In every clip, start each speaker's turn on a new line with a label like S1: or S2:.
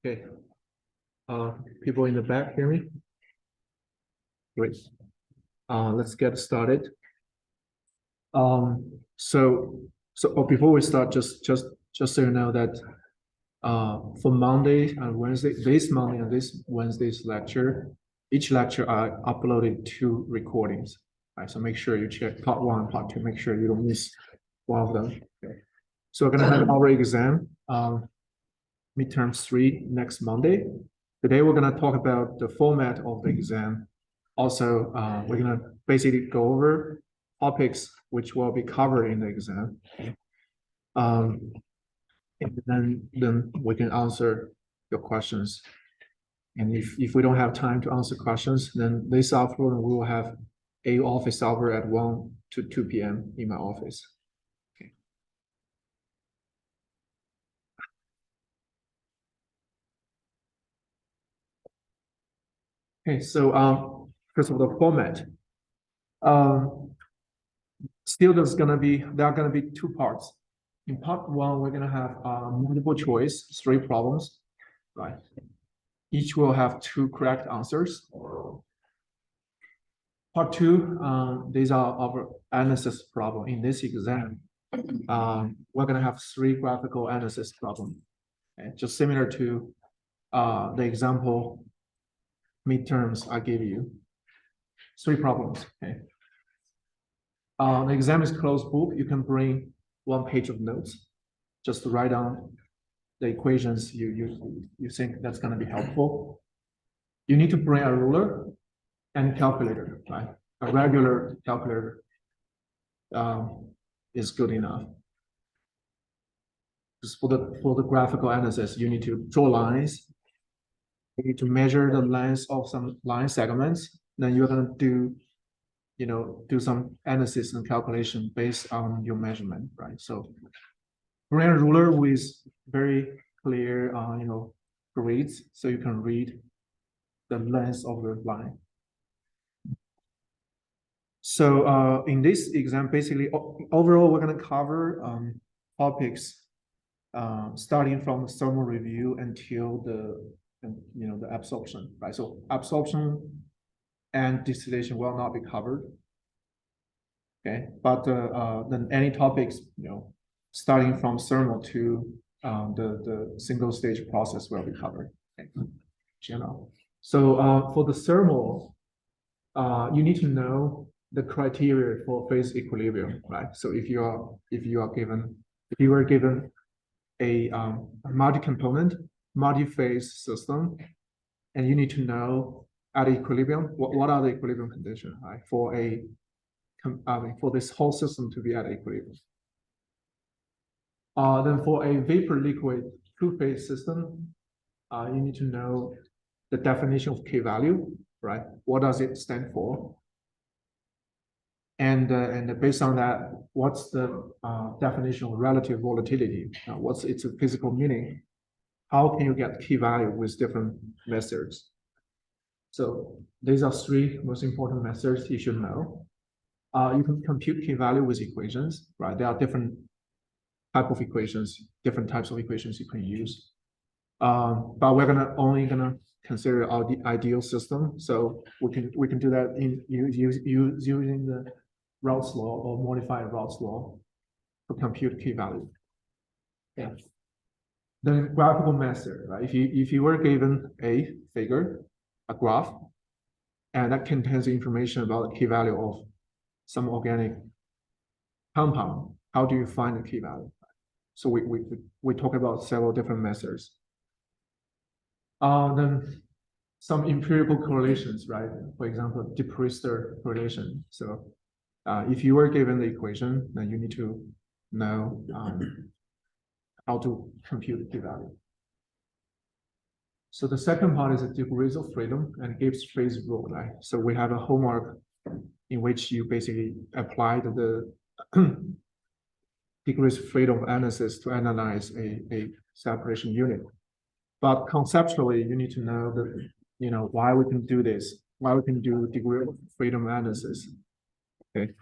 S1: Okay. People in the back hear me? Great. Let's get started. Before we start, just so you know that for Monday and Wednesday, this Monday and this Wednesday's lecture, each lecture I uploaded 2 recordings. Right, so make sure you check part 1, part 2. Make sure you don't miss one of them. Okay. So we're gonna have our exam, midterm 3 next Monday. Today we're gonna talk about the format of the exam. Also, we're gonna basically go over topics which will be covered in the exam. And then we can answer your questions. And if we don't have time to answer questions, then this afternoon we will have a office hour at 1 to 2 p.m. in my office. Okay. Okay, so first of all, the format. Still there are gonna be 2 parts. In part 1, we're gonna have multiple choice, 3 problems, right? Each will have 2 correct answers. Part 2, these are our analysis problem. In this exam, we're gonna have 3 graphical analysis problem, okay? Just similar to the example midterms I gave you. 3 problems, okay? The exam is closed book. You can bring 1 page of notes, just to write down the equations you think that's gonna be helpful. You need to bring a ruler and calculator, right? A regular calculator is good enough. Just for the graphical analysis, you need to draw lines. You need to measure the length of some line segments. Then you're gonna do some analysis and calculation based on your measurement, right? So bring a ruler with very clear, grids, so you can read the length of the line. So in this exam, basically, overall, we're gonna cover topics starting from thermal review until the absorption, right? So absorption and distillation will not be covered. Okay, but then any topics, starting from thermal to the single stage process will be covered. Okay. So for the thermal, you need to know the criteria for phase equilibrium, right? So if you were given a multi-component, multi-phase system, and you need to know at equilibrium, what are the equilibrium conditions, right? For this whole system to be at equilibrium. Then for a vapor liquid 2-phase system, you need to know the definition of K value, right? What does it stand for? And based on that, what's the definition of relative volatility? What's its physical meaning? How can you get K value with different methods? So these are 3 most important methods you should know. You can compute K value with equations, right? There are different types of equations you can use. But we're only gonna consider our ideal system. So we can do that using the Raoult's law or modified Raoult's law to compute K value. Yeah. The graphical method, right? If you were given a figure, a graph, and that contains information about the K value of some organic compound, how do you find the K value? So we talk about several different methods. Then some empirical correlations, right? For example, de Bruyster correlation. So if you were given the equation, then you need to know how to compute the K value. So the second part is the degrees of freedom and Gibbs phase rule, right? So we have a homework in which you basically apply the degrees of freedom analysis to analyze a separation unit. But conceptually, you need to know why we can do this, why we can do degree of freedom analysis. Okay.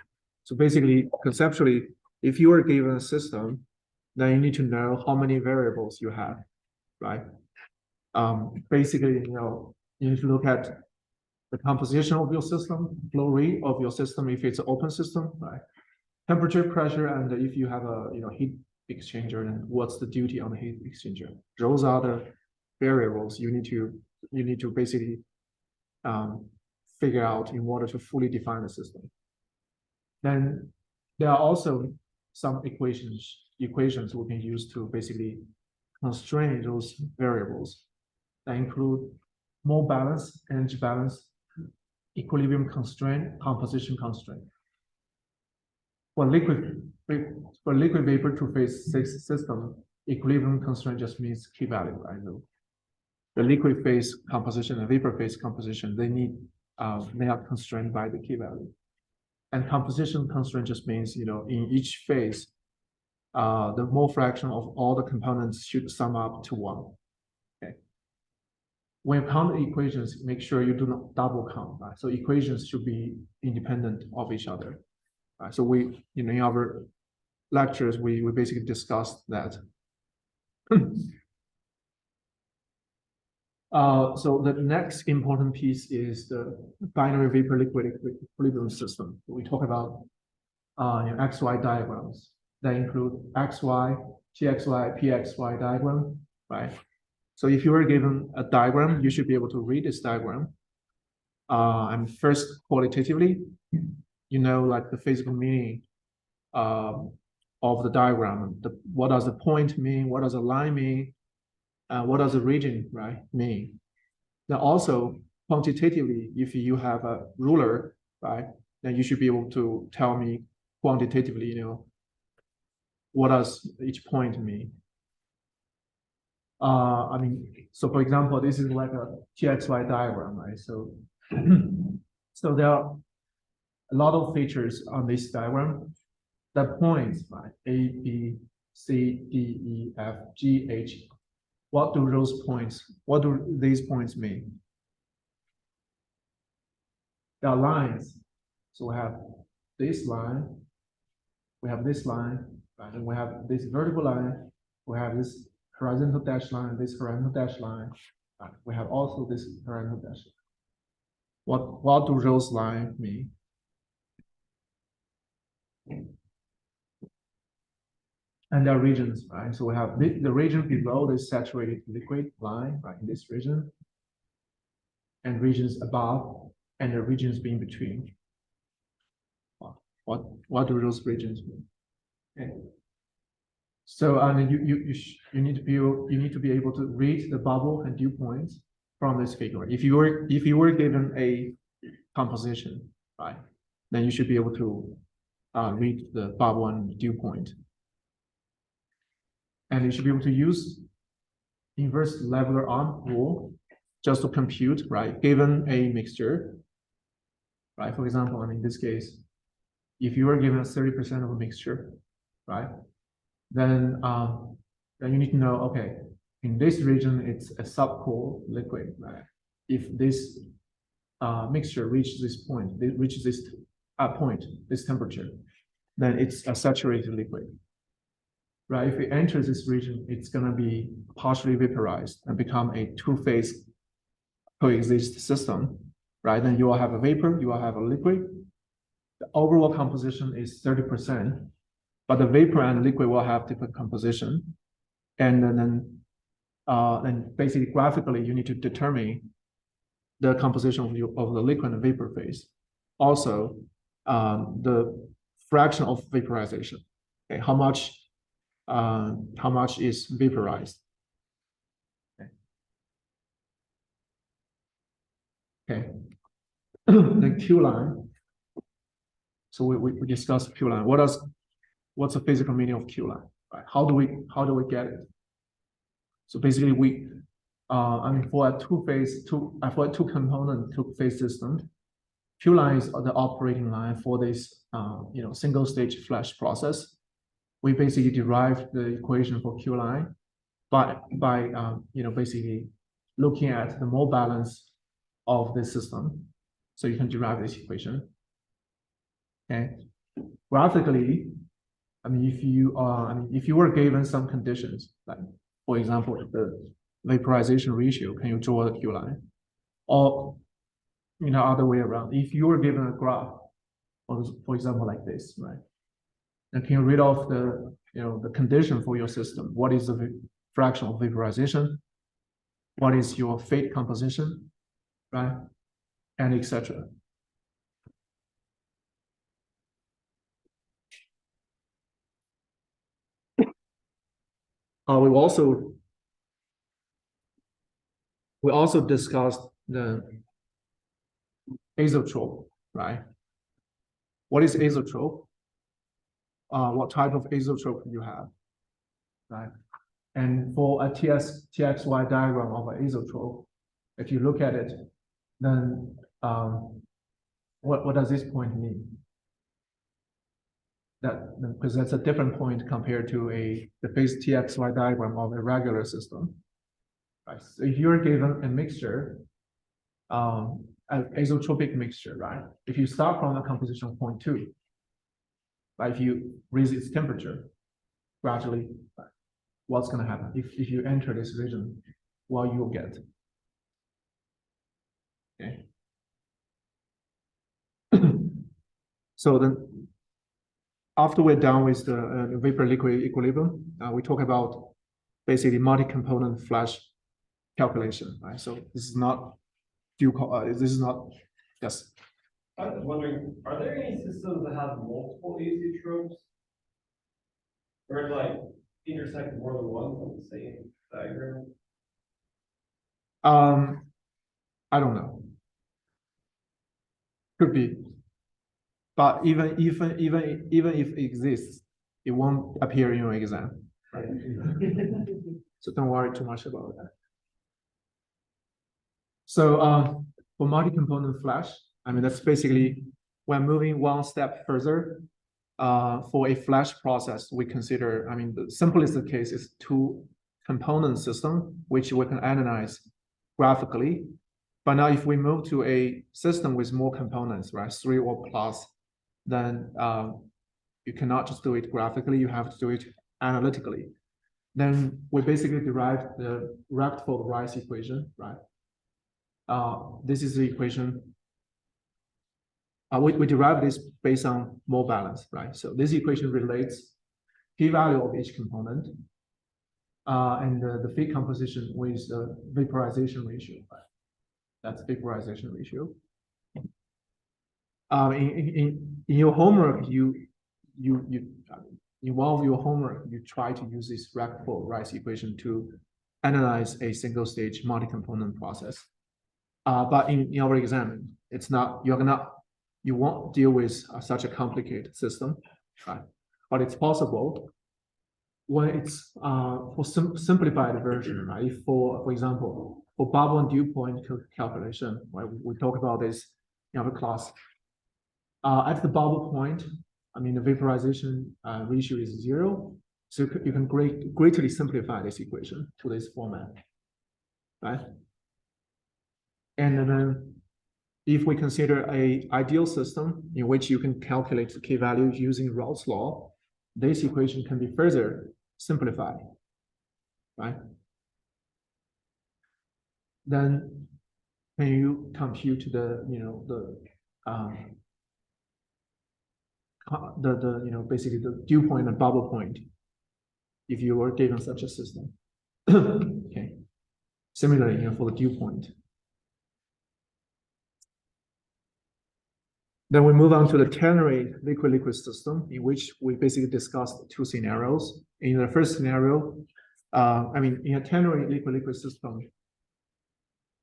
S1: So basically, conceptually, if you are given a system, then you need to know how many variables you have, right? basically, you need to look at the composition of your system, flow rate of your system, if it's an open system, right? Temperature, pressure, and if you have a heat exchanger, and what's the duty on the heat exchanger? Those are the variables you need to basically figure out in order to fully define the system. Then there are also some equations we can use to basically constrain those variables that include mole balance, energy balance, equilibrium constraint, composition constraint. For liquid vapor two-phase system, equilibrium constraint just means key value, right? The liquid phase composition and vapor phase composition, they are constrained by the key value. And composition constraint just means, in each phase, the mole fraction of all the components should sum up to 1. Okay. When you count the equations, make sure you do not double count, right? So equations should be independent of each other. Right? So in our lectures, we basically discussed that. So the next important piece is the binary vapor liquid equilibrium system. We talk about XY diagrams that include XY, TXY, PXY diagram, right? So if you were given a diagram, you should be able to read this diagram. And first, qualitatively, like the physical meaning of the diagram. What does the point mean? What does the line mean? What does the region, right, mean? Now also, quantitatively, if you have a ruler, right, then you should be able to tell me quantitatively, what does each point mean? So for example, this is like a TXY diagram, right? So, so there are a lot of features on this diagram. The points, right? A, B, C, D, E, F, G, H. What do these points mean? There are lines. So we have this line, we have this line, right? And we have this vertical line, we have this horizontal dash line, this horizontal dash line. Right? We have also this horizontal dash line. What do those lines mean? And there are regions, right? So we have the region below this saturated liquid line, right, in this region, and regions above, and the regions in between. What do those regions mean? Okay. So you need to be able to read the bubble and dew points from this figure. If you were given a composition, right, then you should be able to read the bubble and dew point. And you should be able to use inverse leveler arm rule just to compute, right, given a mixture, right? For example, in this case, if you are given 30% of a mixture, right, then you need to know, okay, in this region, it's a subcool liquid, right? If this mixture reaches this point, this temperature, then it's a saturated liquid. Right, if it enters this region, it's going to be partially vaporized and become a two-phase coexist system, right? Then you will have a vapor, you will have a liquid. The overall composition is 30%, but the vapor and liquid will have different composition. And then basically graphically, you need to determine the composition of the liquid and vapor phase. Also, the fraction of vaporization, okay, how much is vaporized. Okay. The Q line. So we discussed Q line. What's the physical meaning of Q line? Right? How do we get it? So basically for a two-component two-phase system, Q line is the operating line for this single stage flash process. We basically derived the equation for Q line by basically looking at the mole balance of the system. So you can derive this equation. Okay. Graphically, if you were given some conditions, like for example, vaporization ratio, can you draw the Q line? Or, other way around, if you were given a graph, for example, like this, right? And can you read off the condition for your system? What is the fraction of vaporization? What is your fate composition, right? And etc. We also discussed the azeotrope, right? What is azeotrope? What type of azeotrope you have, right? And for a TXY diagram of an azeotrope, if you look at it, then what does this point mean? Because that's a different point compared to the base TXY diagram of a regular system. Right? So if you're given a mixture, an azeotropic mixture, right? If you start from a composition of 0.2, but if you raise its temperature gradually, what's going to happen? If you enter this region, what you'll get. Okay. So then, after we're done with the vapor-liquid equilibrium, we talk about basically multi-component flash calculation, right? So this is not yes.
S2: I was wondering, are there any systems that have multiple azeotropes? Or like intersect more than one on the same diagram?
S1: I don't know. Could be. But even if it exists, it won't appear in your exam. Right? So don't worry too much about that. So for multi-component flash, I mean, that's basically when moving one step further. For a flash process, we consider, I mean, the simplest case is two-component system, which we can analyze graphically. But now if we move to a system with more components, right, 3 or plus, then you cannot just do it graphically, you have to do it analytically. Then we basically derive the Rutherford-Rice equation, right? This is the equation. We derive this based on mole balance, right? So this equation relates p-value of each component and the fate composition with the vaporization ratio, right? That's vaporization ratio. In your homework, in one of your homework, you try to use this Rutherford-Rice equation to analyze a single-stage multi-component process. But in our exam, it's not, you won't deal with such a complicated system, right? But it's possible when it's for simplified version, right? If for example, for bubble and dew point calculation, right? We talk about this in our class. At the bubble point, I mean, the vaporization ratio is 0. So you can greatly simplify this equation to this format, right? And then if we consider an ideal system in which you can calculate the k-value using Raoult's law, this equation can be further simplified, right? Then can you compute basically the dew point and bubble point if you were given such a system? Okay. Similarly, for the dew point. Then we move on to the ternary liquid-liquid system, in which we basically discussed 2 scenarios. In the first scenario, in a ternary liquid-liquid system,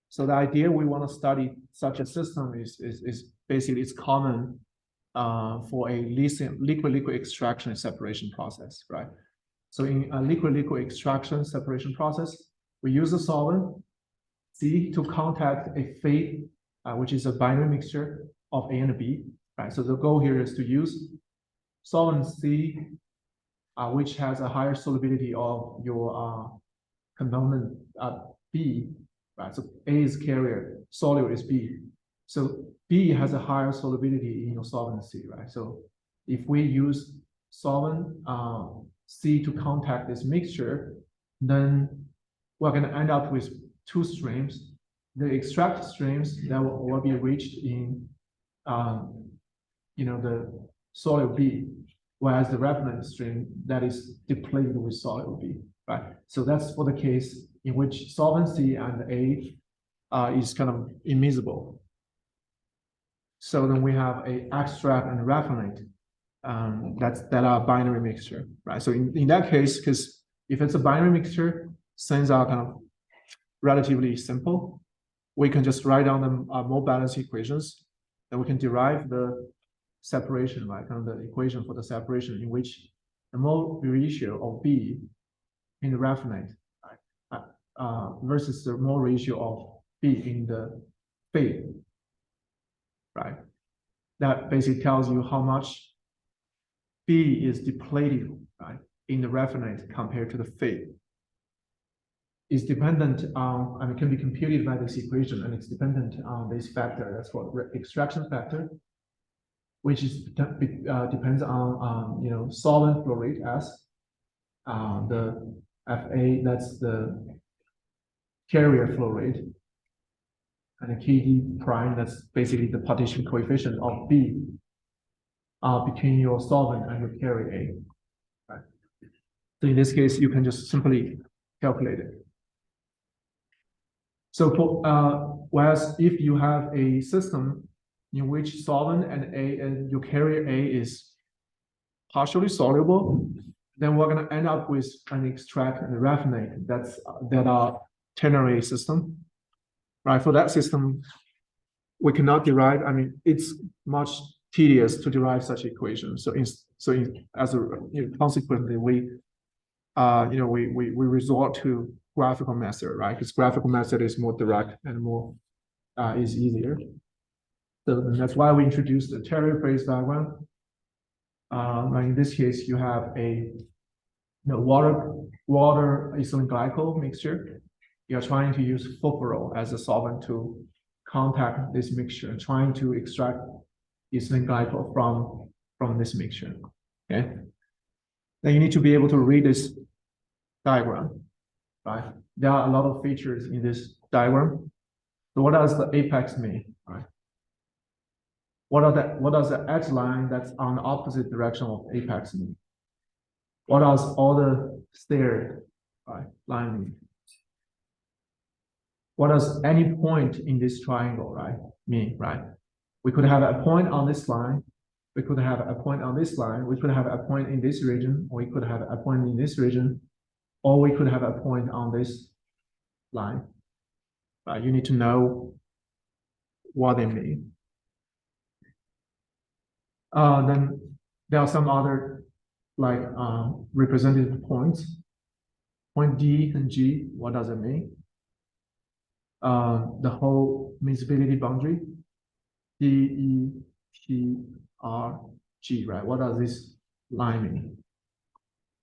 S1: so the idea we want to study such a system is basically it's common for a liquid-liquid extraction and separation process, right? So in a liquid-liquid extraction separation process, we use a solvent C to contact a fate, which is a binary mixture of A and B, right? So the goal here is to use solvent C, which has a higher solubility of your component B, right? So A is carrier, solute is B. So B has a higher solubility in your solvent C, right? So if we use solvent C to contact this mixture, then we're going to end up with two streams. The extract streams that will be reached in, the solute B, whereas the referent stream that is depleted with solute B, right? So that's for the case in which solvency and A is kind of immiscible. So then we have a extract and refinate that are binary mixture, right? So in that case, because if it's a binary mixture, things are kind of relatively simple. We can just write down the mole balance equations, then we can derive the separation, right? Kind of the equation for the separation in which the mole ratio of B in the raffinate, right? Versus the mole ratio of B in the feed, right? That basically tells you how much B is depleted, right, in the raffinate compared to the feed. Is dependent on, and it can be computed by this equation, and it's dependent on this factor. That's called extraction factor, which is depends on solvent flow rate S, the Fa, that's the carrier flow rate, and the Kd prime, that's basically the partition coefficient of B between your solvent and your carrier A. Right. So in this case, you can just simply calculate it. So for whereas if you have a system in which solvent and your carrier A is partially soluble, then we're going to end up with an extract and a raffinate that are ternary system, right? For that system, we cannot derive. I mean, it's much tedious to derive such equations. Consequently, we resort to graphical method, right? Because graphical method is more direct and more is easier. So that's why we introduced the Terry phase diagram. In this case, you have a water ethylene glycol mixture. You're trying to use furfural as a solvent to contact this mixture, trying to extract ethylene glycol from this mixture. Okay. Then you need to be able to read this diagram. Right? There are a lot of features in this diagram. So what does the apex mean? Right? What does the edge line that's on the opposite direction of apex mean? What does all the stair line mean? What does any point in this triangle mean? Right? We could have a point on this line. We could have a point on this line. We could have a point in this region. Or we could have a point in this region. Or we could have a point on this line. You need to know what they mean. Then there are some other representative points. Point D and G, what does it mean? The whole miscibility boundary, D, E, P, R, G, right? What does this line mean?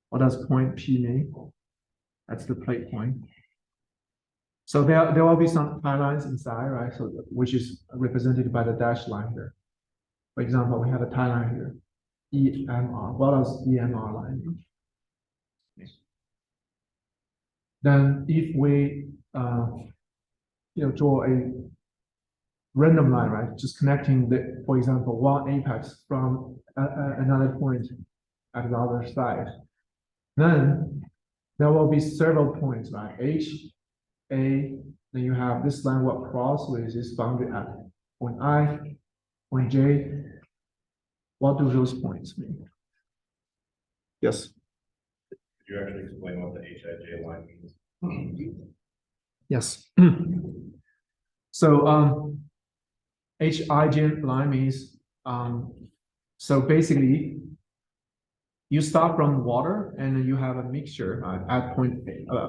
S1: What does point P mean? That's the plate point. So there will be some tie lines inside, right? So which is represented by the dashed line here. For example, we have a tie line here, EMR. What does EMR line mean? Then if we draw a random line, right? Just connecting for example, one apex from another point at the other side. Then there will be several points, right? H, A, then you have this line will cross with this boundary at point I, point J. What do those points mean? Yes.
S3: Could you actually explain what the HIJ line means?
S1: Yes. So HIJ line means so basically you start from water and you have a mixture at point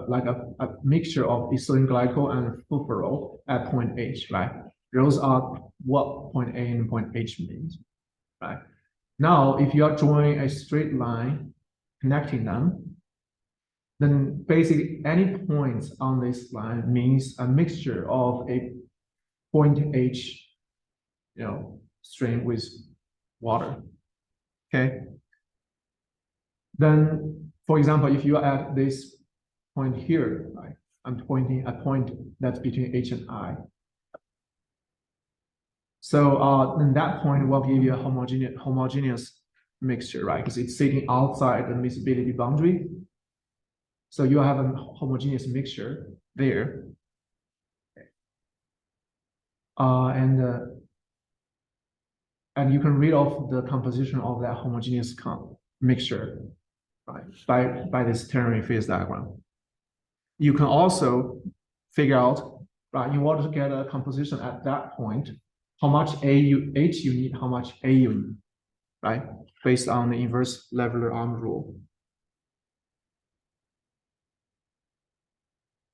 S1: like a mixture of ethylene glycol and furfural at point H, right? Those are what point A and point H means, right? Now, if you are drawing a straight line connecting them, then basically any points on this line means a mixture of a point H, stream with water. Okay. Then, for example, if you are at this point here, right, I'm pointing a point that's between H and I. So in that point will give you a homogeneous mixture, right? Because it's sitting outside the miscibility boundary. So you have a homogeneous mixture there. And you can read off the composition of that homogeneous mixture, right? By this ternary phase diagram. You can also figure out, right, in order to get a composition at that point, how much H you need, how much A you need, right? Based on the inverse Leveler-Arm rule.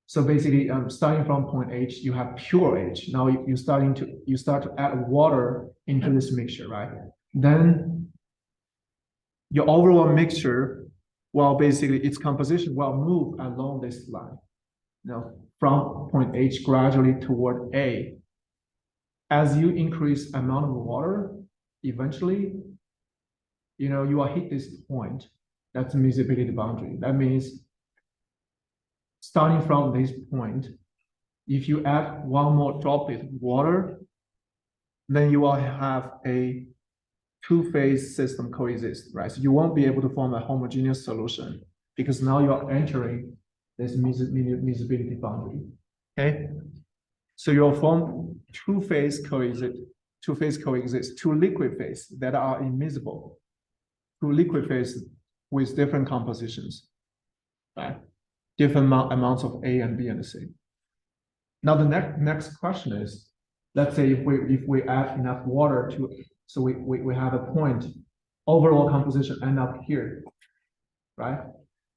S1: So basically, starting from point H, you have pure H. Now you start to add water into this mixture, right? Then your overall mixture, well, basically its composition will move along this line, from point H gradually toward A. As you increase amount of water, eventually, you will hit this point. That's the miscibility boundary. That means starting from this point, if you add one more droplet of water, then you will have a two-phase system coexist, right? So you won't be able to form a homogeneous solution because now you are entering this miscibility boundary, okay? So you'll form two-phase coexist, two liquid phase that are immiscible, two liquid phase with different compositions, right? Different amounts of A and B and C. Now the next question is, let's say if we add enough water to, so we have a point, overall composition end up here, right?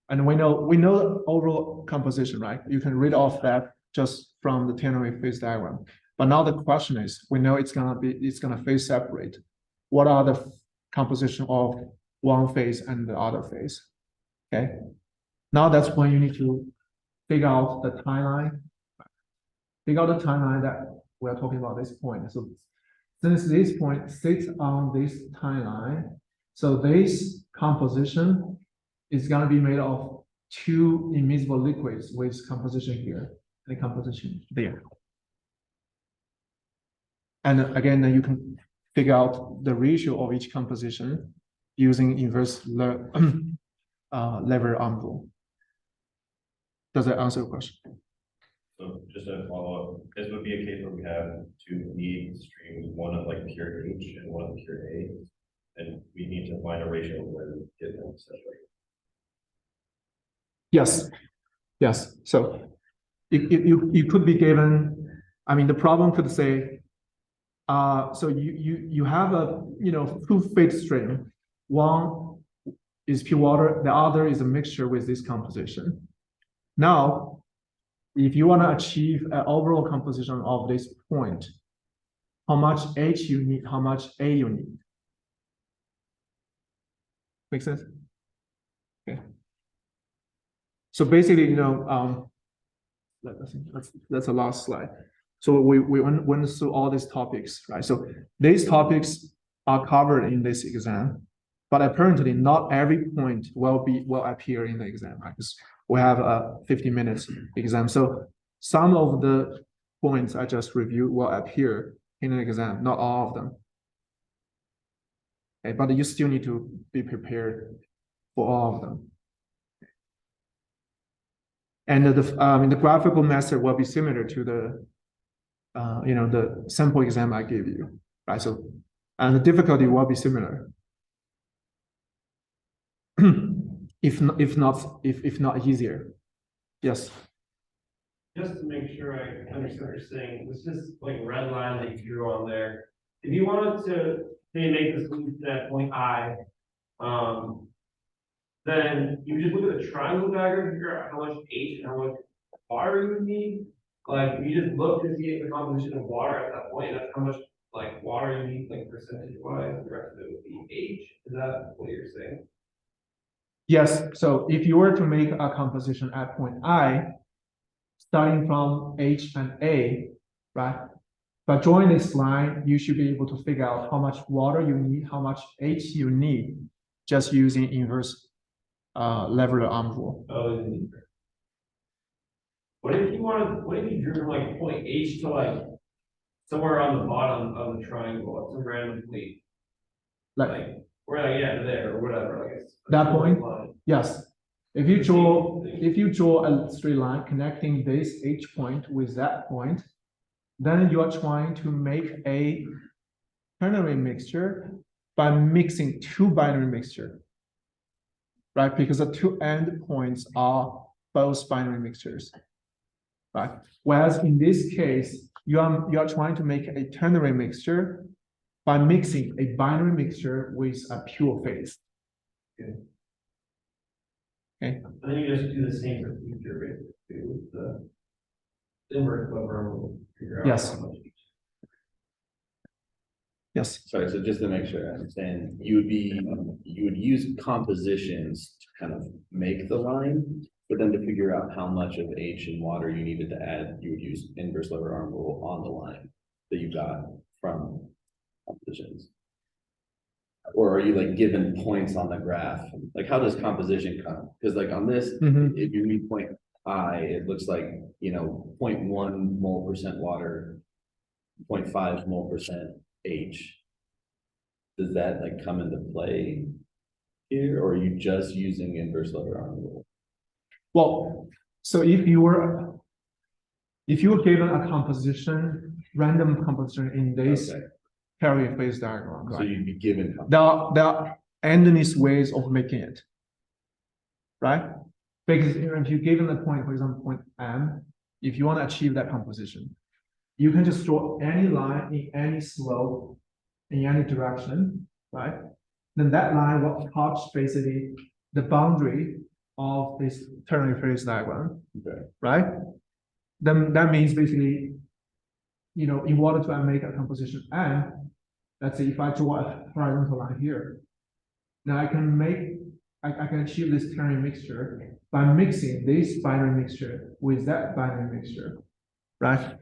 S1: And we know the overall composition, right? You can read off that just from the ternary phase diagram. But now the question is, we know it's gonna phase separate. What are the composition of one phase and the other phase? Okay. Now that's when you need to figure out the timeline. Figure out the timeline that we're talking about this point. So since this point sits on this timeline, so this composition is going to be made of two immiscible liquids with composition here and composition there. And again, then you can figure out the ratio of each composition using inverse Leveler-Arm rule. Does that answer your question?
S3: So just a follow-up, this would be a case where we have two lead streams, one of like pure H and one of pure A, and we need to find a ratio where we get them separated.
S1: Yes. So you could be given, I mean, the problem could say, so you have a two-phase stream. One is pure water, the other is a mixture with this composition. Now, if you want to achieve an overall composition of this point, how much H you need, how much A you need. Make sense? Okay. So basically, that's the last slide. So we went through all these topics, right? So these topics are covered in this exam, but apparently not every point will appear in the exam, right? Because we have a 50 minutes exam. So some of the points I just reviewed will appear in an exam, not all of them. Okay, but you still need to be prepared for all of them. And the graphical method will be similar to the the sample exam I gave you, right? So, and the difficulty will be similar. if not easier. Yes.
S2: Just to make sure I understand what you're saying, this is like red line that you drew on there. If you wanted to say make this move to that point I, then you just look at the triangle diagram, figure out how much H and how much water you would need. Like you just look to see the composition of water at that point, that's how much like water you need, like percentage wise, the rest of it would be H. Is that what you're saying?
S1: Yes. So if you were to make a composition at point I, starting from H and A, right? But drawing this line, you should be able to figure out how much water you need, how much H you need, just using inverse Leveler-Arm rule.
S2: Oh, What if you drew from like point H to like somewhere on the bottom of the triangle at some random point?
S1: Like
S2: Or like, yeah, there or whatever, like it's.
S1: that point,
S2: line.
S1: yes. If you draw a straight line connecting this H point with that point, then you are trying to make a ternary mixture by mixing two binary mixture. Right? Because the two end points are both binary mixtures. Right? Whereas in this case, you are trying to make a ternary mixture by mixing a binary mixture with a pure phase. Okay.
S2: And then you just do the same procedure basically with the inverse lever. We'll figure out
S1: Yes.
S2: how much each.
S1: Yes.
S4: Sorry, so just to make sure I understand, you would use compositions to kind of make the line, but then to figure out how much of H and water you needed to add, you would use inverse lever arm rule on the line that you got from compositions. Or are you like given points on the graph? Like how does composition come? Because like on this,
S1: Mhm.
S4: if you read point I, it looks like, 0.1 mole percent water, 0.5 mole percent H. Does that like come into play here, or are you just using inverse lever arm rule?
S1: Well, so if you were given a composition, random composition in this
S4: Okay.
S1: Carrier phase diagram,
S4: So
S1: right?
S4: you'd be given.
S1: There are endless ways of making it, right? Because if you're given a point, for example, point M, if you want to achieve that composition, you can just draw any line in any slope, in any direction, right? Then that line will touch basically the boundary of this ternary phase diagram,
S4: Okay.
S1: right? Then that means basically, in order to make a composition M, let's say if I draw a horizontal line here, now I can achieve this ternary mixture by mixing this binary mixture with that binary mixture, right?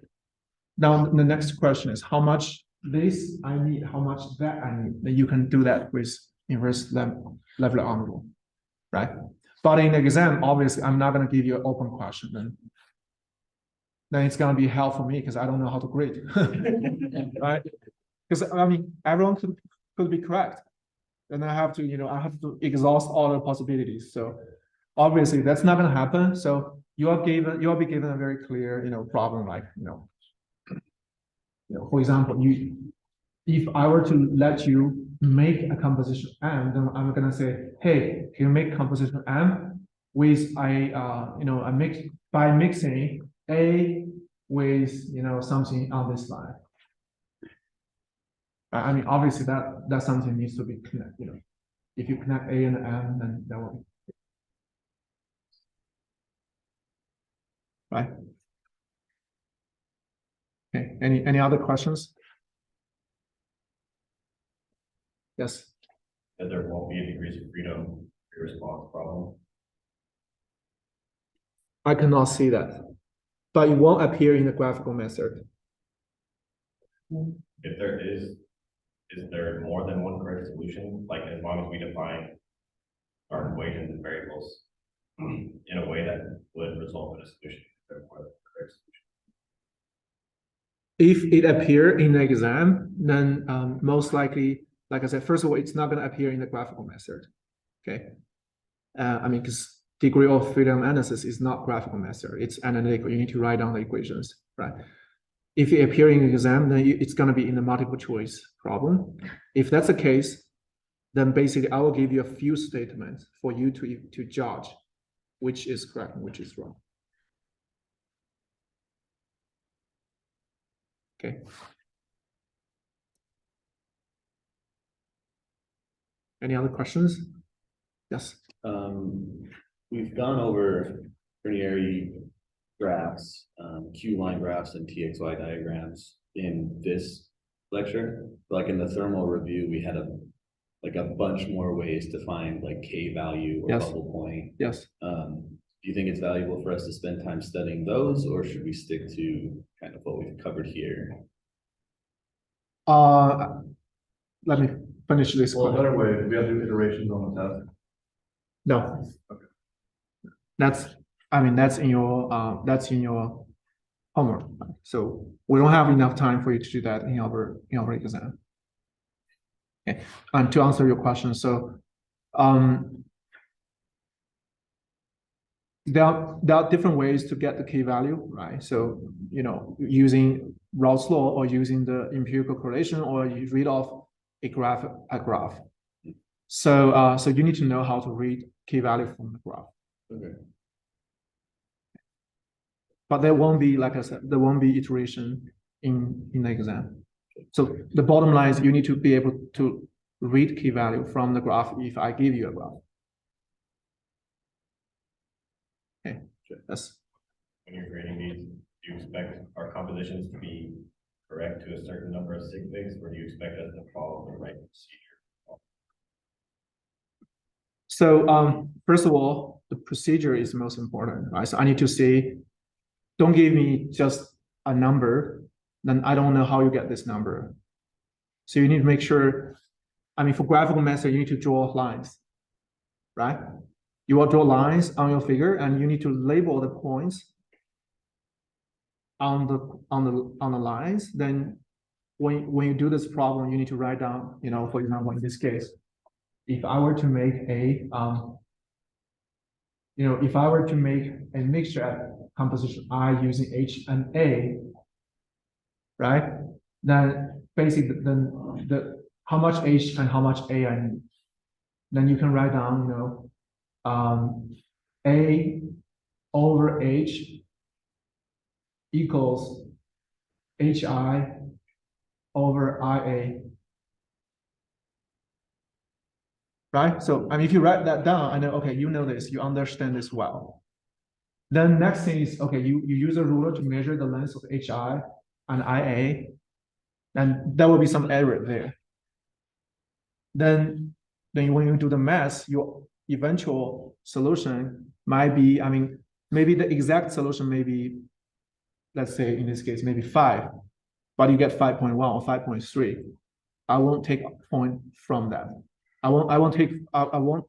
S1: Now the next question is how much this I need, how much that I need. Then you can do that with inverse level arm rule, right? But in the exam, obviously, I'm not going to give you an open question. Then it's going to be hell for me because I don't know how to grade, right? Because everyone could be correct, and I have to exhaust all the possibilities. So obviously, that's not going to happen. So you'll be given a very clear, problem like, for example, if I were to let you make a composition M, then I'm going to say, hey, can you make composition M with a mix by mixing A with something on this line. Obviously that something needs to be connected. If you connect A and M, then that will be right. Okay. Any other questions? Yes.
S3: That there won't be a degrees of freedom response problem.
S1: I cannot see that, but it won't appear in the graphical method.
S3: If there is there more than one correct solution? Like as long as we define our equations and variables in a way that would result in a solution, there are more than one correct solution.
S1: If it appear in the exam, then most likely, like I said, first of all, it's not going to appear in the graphical method. Okay. Because degree of freedom analysis is not graphical method, it's analytical. You need to write down the equations, right? If it appear in the exam, then it's going to be in the multiple choice problem. If that's the case, then basically I will give you a few statements for you to judge which is correct and which is wrong. Okay. Any other questions? Yes.
S4: We've gone over linearity graphs, Q-line graphs and TXY diagrams in this lecture. Like in the thermal review, we had a bunch more ways to find like K value or
S1: Yes.
S4: bubble point.
S1: Yes.
S4: Do you think it's valuable for us to spend time studying those, or should we stick to kind of what we've covered here?
S1: Let me finish this
S5: Well, a
S1: question.
S5: better way, we have to do iterations on the test.
S1: No.
S5: Okay.
S1: That's I mean, that's in your homework. So we don't have enough time for you to do that in our exam. Okay, and to answer your question, so there are different ways to get the k-value, right? So, you know, using Rawls law or using the empirical correlation, or you read off a graph. So, so you need to know how to read k-value from the graph.
S4: Okay.
S1: But there won't be, like I said, there won't be iteration in the exam. So the bottom line is you need to be able to read k-value from the graph if I give you a graph. Okay, that's
S3: When you're grading these, do you expect our compositions to be correct to a certain number of sig figs, or do you expect us to follow the right procedure?
S1: so. First of all, the procedure is most important, right? So I need to say, don't give me just a number, then I don't know how you get this number. So you need to make sure. I mean, for graphical method, you need to draw lines, right? You will draw lines on your figure, and you need to label the points on the lines. Then when you do this problem, you need to write down, you know, for example, in this case, if I were to make a you know, if I were to make a mixture at composition I using H and A, right? Then basically then how much H and how much A I need. Then you can write down, you know, A over H equals HI over IA. Right? So I mean, if you write that down, I know, okay, you know this, you understand this well. Then next thing is, okay, you use a ruler to measure the length of HI and IA, and there will be some error there. Then when you do the math, your eventual solution might be, I mean, maybe the exact solution may be, let's say in this case, maybe 5, but you get 5.1 or 5.3. I won't take a point from that. I won't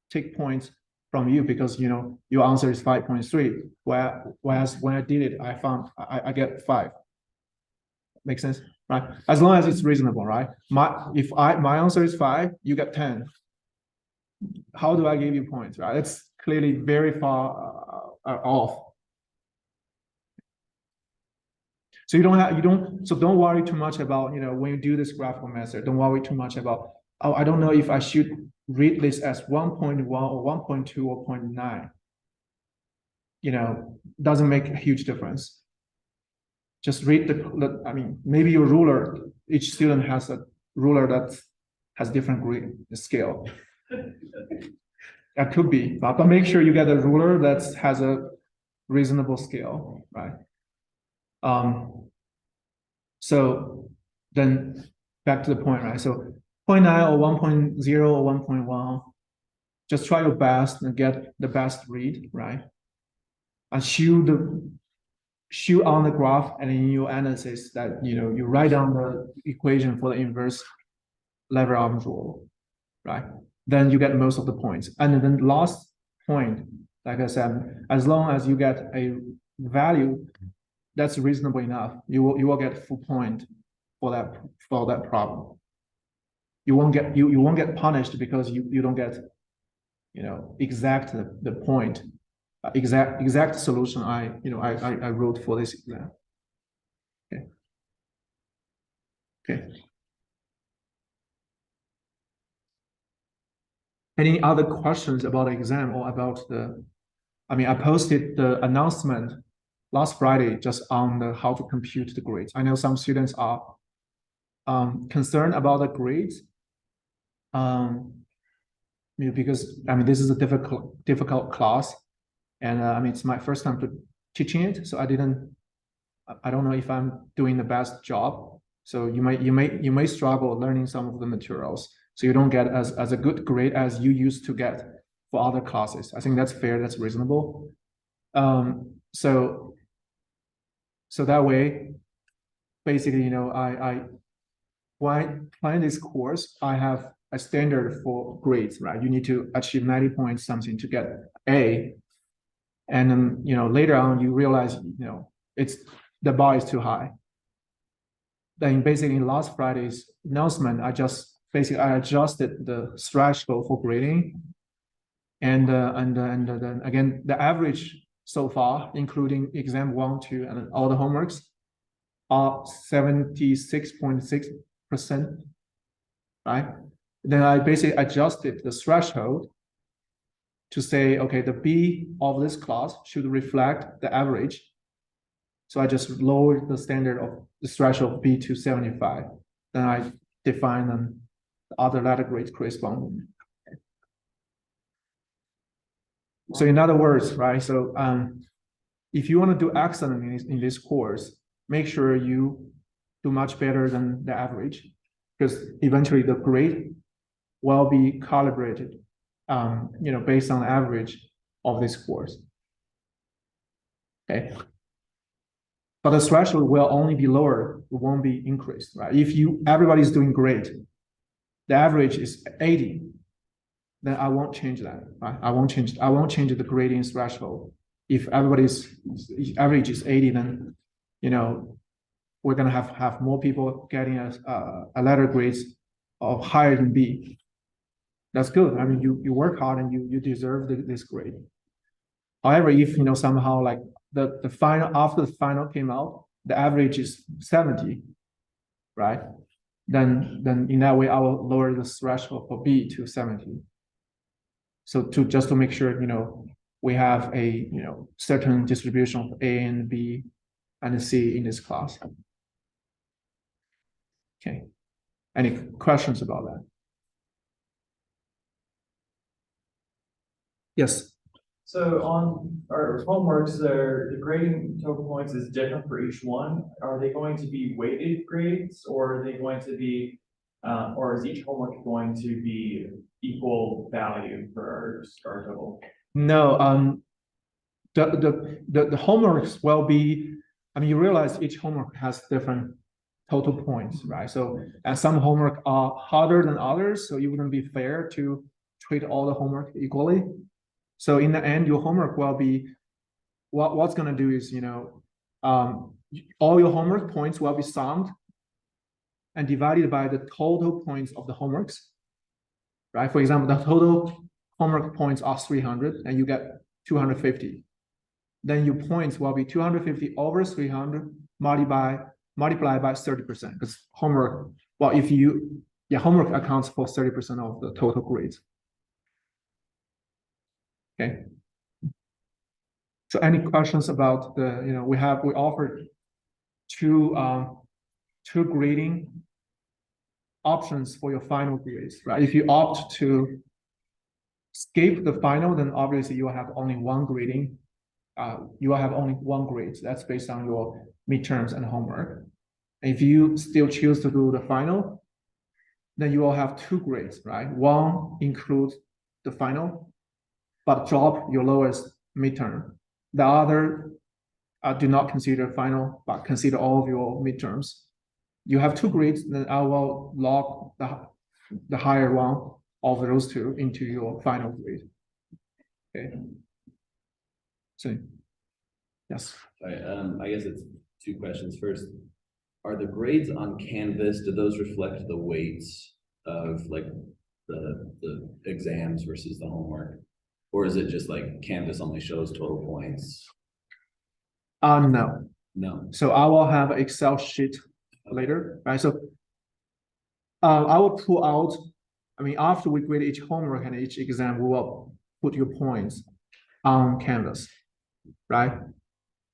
S1: take points from you because, you know, your answer is 5.3. Whereas when I did it, I found I get 5. Makes sense, right? As long as it's reasonable, right? My answer is 5, you get 10. How do I give you points, right? It's clearly very far off. So don't worry too much about, you know, when you do this graphical method, don't worry too much about, oh, I don't know if I should read this as 1.1 or 1.2 or 0.9. You know, doesn't make a huge difference. Just read I mean, maybe your ruler, each student has a ruler that has different grade scale. That could be, but make sure you get a ruler that has a reasonable scale, right? So then back to the point, right? So 0.9 or 1.0 or 1.1, just try your best and get the best read, right? And shoot on the graph, and in your analysis that, you know, you write down the equation for the inverse Lagrange rule, right? Then you get most of the points. And then last point, like I said, as long as you get a value that's reasonable enough, you will get full point for that problem. You won't get punished because you don't get, you know, exact the point, exact solution I wrote for this exam. Okay. Any other questions about the exam or about the? I mean, I posted the announcement last Friday just on how to compute the grades. I know some students are concerned about the grades. You know, because I mean, this is a difficult class, and I mean, it's my first time teaching it, so I don't know if I'm doing the best job. So you may struggle learning some of the materials, so you don't get as a good grade as you used to get for other classes. I think that's fair, that's reasonable. So that way, basically, you know, when I plan this course, I have a standard for grades, right? You need to achieve 90 points something to get A. And then, later on you realize, the bar is too high. Then basically in last Friday's announcement, I adjusted the threshold for grading. And then again, the average so far, including exam 1, 2, and all the homeworks, are 76.6%, right? Then I basically adjusted the threshold to say, okay, the B of this class should reflect the average. So I just lowered the standard of the threshold of B to 75. Then I define the other letter grades corresponding. So in other words, right? So if you want to do excellent in this course, make sure you do much better than the average, because eventually the grade will be calibrated, based on the average of this course. Okay. But the threshold will only be lower, it won't be increased, right? If everybody's doing great, the average is 80, then I won't change that, right? I won't change the grading threshold. If everybody's average is 80, then, we're gonna have more people getting a letter grades of higher than B. That's good. I mean, you work hard and you deserve this grade. However, if somehow like the final, after the final came out, the average is 70, right? Then in that way, I will lower the threshold for B to 70. So just to make sure, we have a certain distribution of A and B and C in this class. Okay. Any questions about that? Yes.
S5: So on our homeworks, the grading total points is different for each one. Are they going to be weighted grades, or are they going to be, or is each homework going to be equal value for our total?
S1: No, the homeworks will be, I mean, you realize each homework has different total points, right? So, and some homework are harder than others, so it wouldn't be fair to treat all the homework equally. So in the end, your homework will be, what's gonna do is, all your homework points will be summed and divided by the total points of the homeworks, right? For example, the total homework points are 300 and you get 250. Then your points will be 250 over 300 multiplied by 30%, because homework, well, homework accounts for 30% of the total grades. Okay. So any questions about the, we offered two grading options for your final grades, right? If you opt to skip the final, then obviously you will have only one grading. You will have only one grade. That's based on your midterms and homework. If you still choose to do the final, then you will have two grades, right? One includes the final, but drop your lowest midterm. The other do not consider final, but consider all of your midterms. You have two grades, then I will log the higher one of those two into your final grade. Okay. So, yes.
S4: I guess it's two questions. First, are the grades on Canvas, do those reflect the weights of like the exams versus the homework? Or is it just like Canvas only shows total points?
S1: No.
S4: No.
S1: So I will have an Excel sheet later, right? So I will pull out, I mean, after we grade each homework and each exam, we will put your points on Canvas, right?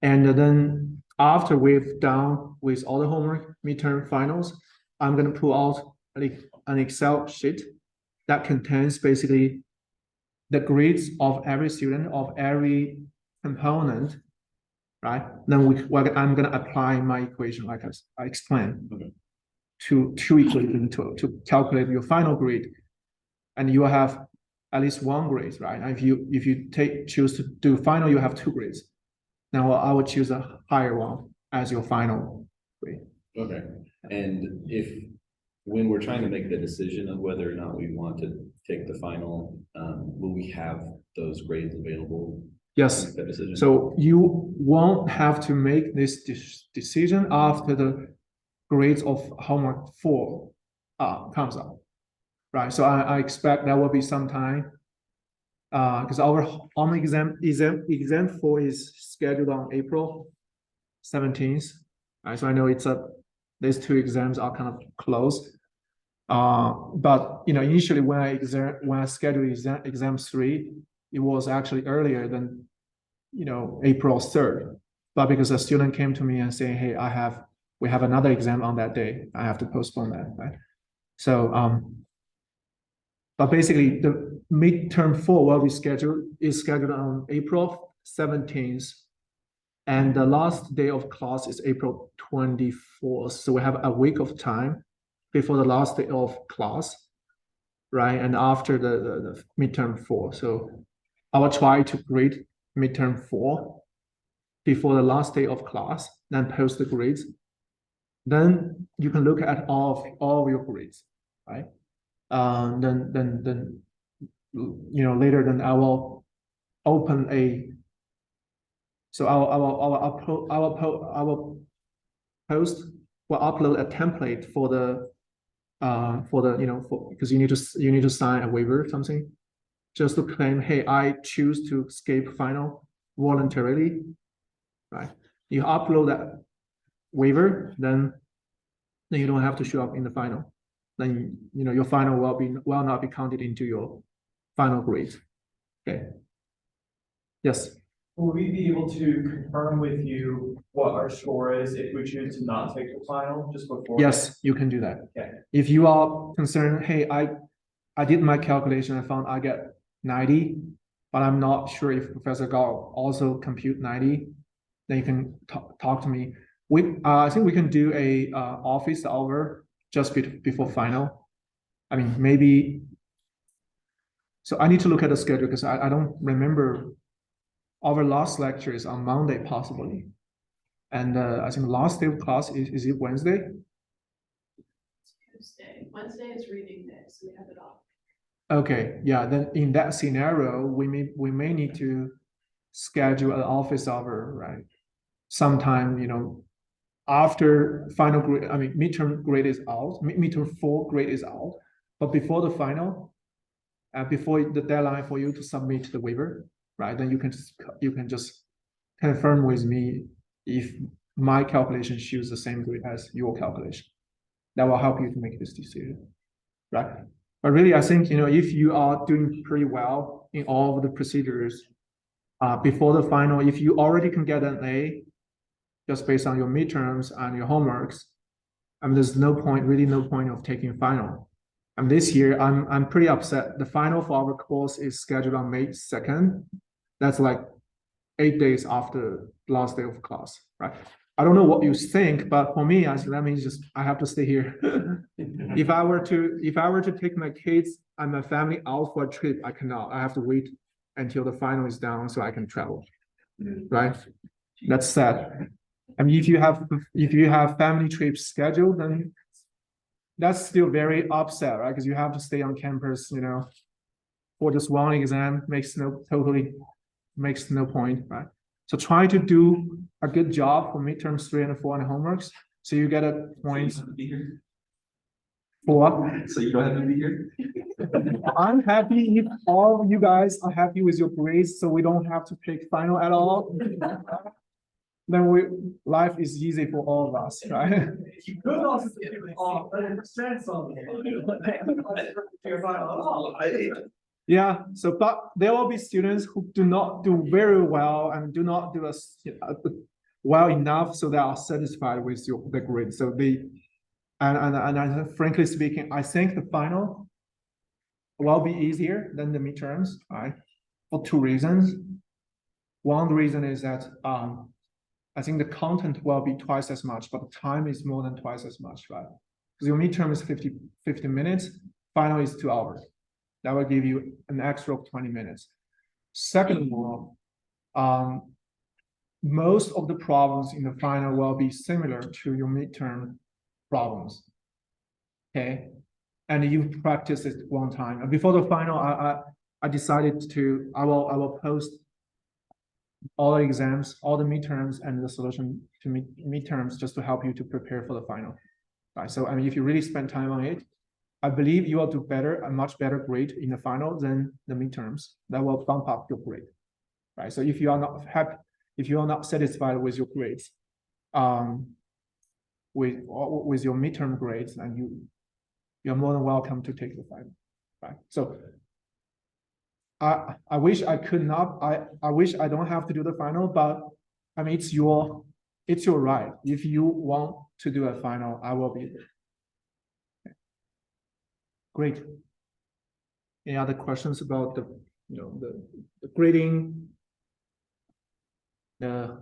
S1: And then after we've done with all the homework, midterm, finals, I'm going to pull out an Excel sheet that contains basically the grades of every student, of every component, right? Then I'm going to apply my equation like I explained,
S4: Okay,
S1: to equations to calculate your final grade, and you will have at least one grade, right? If you choose to do final, you have two grades. Now I would choose a higher one as your final grade.
S4: Okay. And when we're trying to make the decision of whether or not we want to take the final, will we have those grades available
S1: Yes.
S4: make that decision?
S1: So you won't have to make this decision after the grades of homework 4 comes out. Right, so I expect there will be some time. Because our homework exam 4 is scheduled on April 17th. Right, so I know these 2 exams are kind of close. But initially when I scheduled exam 3, it was actually earlier than April 3rd. But because a student came to me and saying, hey, we have another exam on that day, I have to postpone that, right? So but basically the midterm 4 will be scheduled on April 17th. And the last day of class is April 24th. So we have a week of time before the last day of class, right? And after the midterm 4. So I will try to grade midterm 4 before the last day of class, then post the grades. Then you can look at all of your grades, right? Then later then I will open I will upload a template for because you need to sign a waiver or something, just to claim, hey, I choose to skip final voluntarily, right? You upload that waiver, then you don't have to show up in the final. Then your final will not be counted into your final grade. Okay. Yes.
S5: Will we be able to confirm with you what our score is if we choose to not take the final just before?
S1: Yes, you can do that.
S5: Okay.
S1: If you are concerned, hey, I did my calculation, I found I get 90, but I'm not sure if Professor Gao also compute 90, then you can talk to me. I think we can do a office hour just before final. I mean, maybe. So I need to look at the schedule because I don't remember. Our last lecture is on Monday, possibly. And I think the last day of class is it Wednesday?
S6: Tuesday. Wednesday is reading day, so we have it off.
S1: Okay, yeah. Then in that scenario, we may need to schedule an office hour, right? Sometime, after final grade. I mean, midterm grade is out. Midterm 4 grade is out, but before the final, before the deadline for you to submit the waiver, right? Then you can just confirm with me if my calculation shows the same grade as your calculation. That will help you to make this decision, right? But really, I think if you are doing pretty well in all of the procedures, before the final, if you already can get an A, just based on your midterms and your homeworks, I mean, there's really no point of taking final. And this year, I'm pretty upset. The final for our course is scheduled on May 2nd. That's like 8 days after the last day of class, right? I don't know what you think, but for me, that means I have to stay here. If I were to take my kids and my family out for a trip, I cannot. I have to wait until the final is down so I can travel, right? That's sad. I mean, if you have family trips scheduled, then that's still very upset, right? Because you have to stay on campus, for just one exam makes no point, right? So try to do a good job for midterms 3 and 4 and homeworks, so you get a point. For what?
S7: So you don't have to be here?
S1: I'm happy if all of you guys are happy with your grades, so we don't have to pick final at all. Then life is easy for all of us, right?
S5: You could also give it off 100% on it.
S1: Yeah, so but there will be students who do not do very well and do not do well enough, so they are satisfied with the grade. So and frankly speaking, I think the final will be easier than the midterms, right? For 2 reasons. One reason is that I think the content will be twice as much, but the time is more than twice as much, right? Because your midterm is 50 minutes, final is 2 hours. That will give you an extra of 20 minutes. Second of all, most of the problems in the final will be similar to your midterm problems. Okay, and you practice it one time. And before the final, I decided I will post all the exams, all the midterms and the solution to midterms just to help you to prepare for the final. Right, so I mean, if you really spend time on it, I believe you will do better, a much better grade in the final than the midterms. That will bump up your grade. Right, so if you are not happy, if you are not satisfied with your grades, with your midterm grades, and you're more than welcome to take the final. Right, so I wish I could not, I wish I don't have to do the final, but I mean, it's your right. If you want to do a final, I will be there. Okay. Great. Any other questions about the, the grading, the,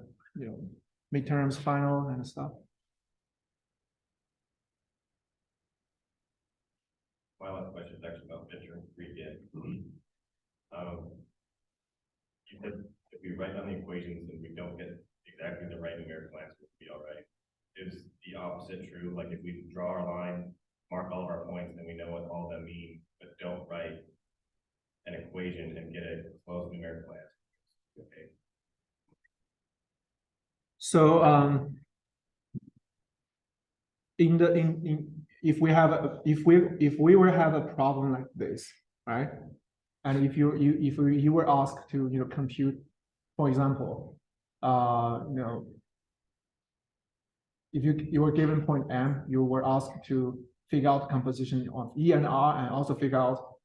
S1: midterms, final and stuff?
S3: My last question is actually about midterm pre-get. You said if we write down the equations and we don't get exactly the right numerical answer, we'll be all right. Is the opposite true? Like if we draw our line, mark all of our points, then we know what all of them mean, but don't write an equation and get a close numerical answer. Okay.
S1: So if we were have a problem like this, right? And if you were asked to compute, for example, if you were given point M, you were asked to figure out the composition of E and R, and also figure out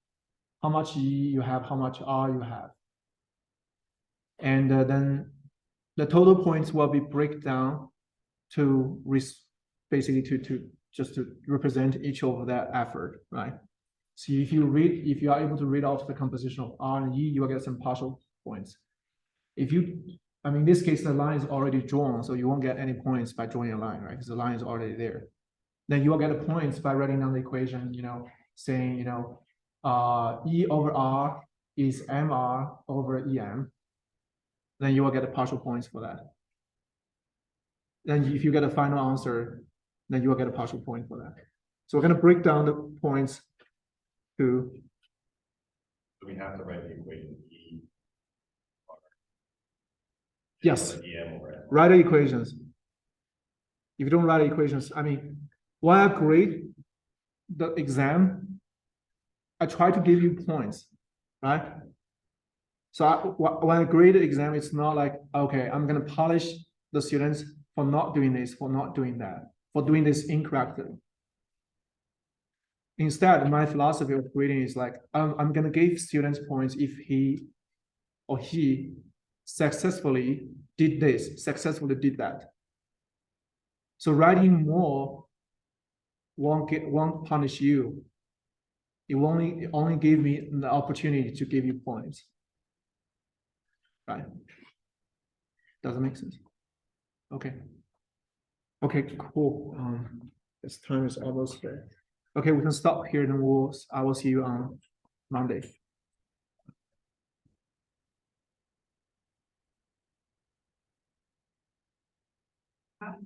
S1: how much E you have, how much R you have, and then the total points will be break down to basically to just to represent each of that effort, right? So if you are able to read out the composition of R and E, you will get some partial points. I mean, in this case, the line is already drawn, so you won't get any points by drawing a line, right? Because the line is already there. Then you will get the points by writing down the equation, saying, E over R is MR over EM. Then you will get the partial points for that. Then if you get a final answer, then you will get a partial point for that. So we're going to break down the points to.
S3: So we have to write the equation E.
S1: Yes.
S3: EM over M.
S1: Write the equations. If you don't write the equations, I mean, when I grade the exam, I try to give you points, right? So when I grade the exam, it's not like, okay, I'm going to punish the students for not doing this, for not doing that, for doing this incorrectly. Instead, my philosophy of grading is like, I'm going to give students points if he or she successfully did this, successfully did that. So writing more won't punish you. It only give me the opportunity to give you points. Right? Does it make sense? Okay. Okay, cool. This time is almost there. Okay, we can stop here, then I will see you on Monday.